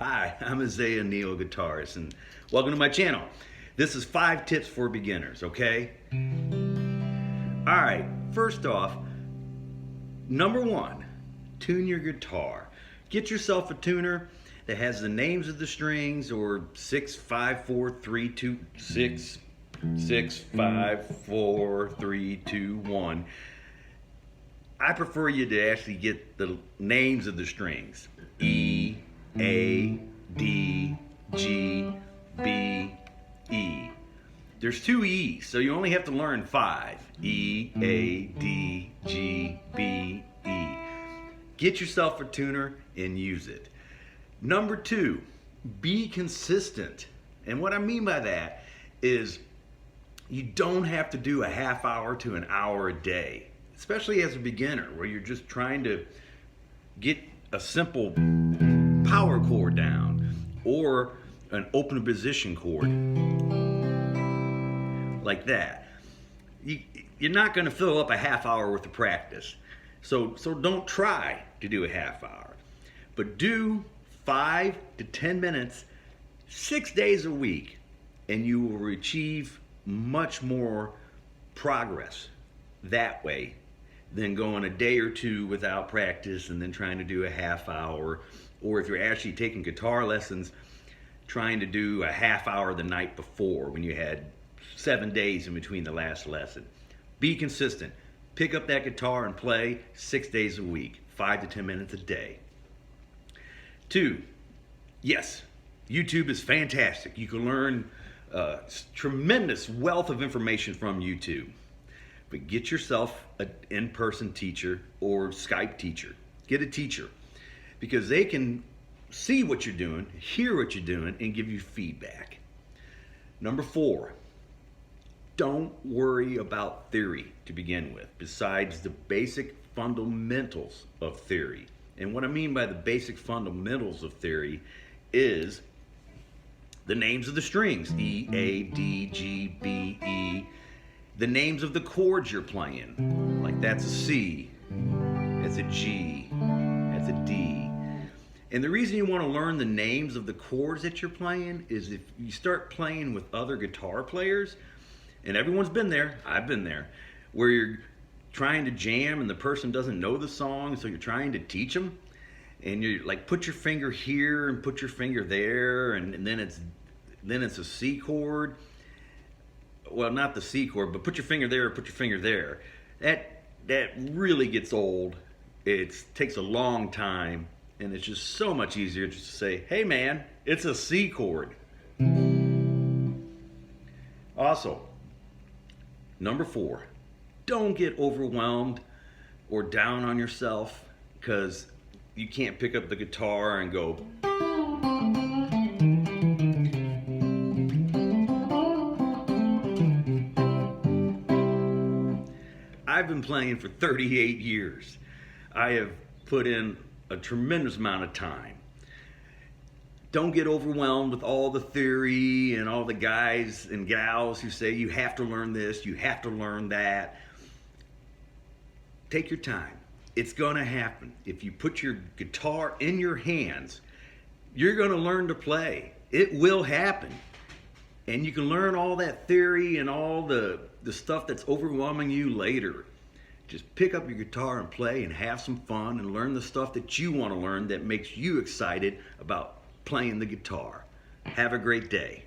Hi, I'm Isaiah Neal, Guitarist, and welcome to my channel. This is 5 tips for beginners, okay? Alright, first off, number 1, tune your guitar. Get yourself a tuner that has the names of the strings, or 6, 5, 4, 3, 2, 6, 6, 5, 4, 3, 2, 1. I prefer you to actually get the names of the strings. E, A, D, G, B, E. There's 2 E's, so you only have to learn 5. E, A, D, G, B, E. Get yourself a tuner and use it. Number 2, be consistent. And what I mean by that is you don't have to do a half hour to an hour a day, especially as a beginner where you're just trying to get a simple power chord down or an open position chord like that. You're not going to fill up a half hour worth of practice. So don't try to do a half hour, but do 5 to 10 minutes 6 days a week, and you will achieve much more progress that way than going a day or 2 without practice and then trying to do a half hour, or if you're actually taking guitar lessons, trying to do a half hour the night before when you had 7 days in between the last lesson. Be consistent. Pick up that guitar and play 6 days a week, 5 to 10 minutes a day. 2, yes, YouTube is fantastic. You can learn tremendous wealth of information from YouTube. But get yourself an in-person teacher or Skype teacher. Get a teacher, because they can see what you're doing, hear what you're doing, and give you feedback. Number 4, don't worry about theory to begin with, besides the basic fundamentals of theory. And what I mean by the basic fundamentals of theory is the names of the strings, E, A, D, G, B, E. The names of the chords you're playing, like that's a C, that's a G, that's a D. And the reason you want to learn the names of the chords that you're playing is if you start playing with other guitar players, and everyone's been there, I've been there, where you're trying to jam and the person doesn't know the song, so you're trying to teach them, and you're like, put your finger here and put your finger there, and then it's a C chord. Well, not the C chord, but put your finger there, put your finger there. That really gets old. It takes a long time, and it's just so much easier just to say, hey man, it's a C chord. Also, number 4, don't get overwhelmed or down on yourself because you can't pick up the guitar and go, I've been playing for 38 years. I have put in a tremendous amount of time. Don't get overwhelmed with all the theory and all the guys and gals who say you have to learn this, you have to learn that. Take your time. It's gonna happen. If you put your guitar in your hands, you're gonna learn to play. It will happen. And you can learn all that theory and all the stuff that's overwhelming you later. Just pick up your guitar and play and have some fun and learn the stuff that you want to learn that makes you excited about playing the guitar. Have a great day.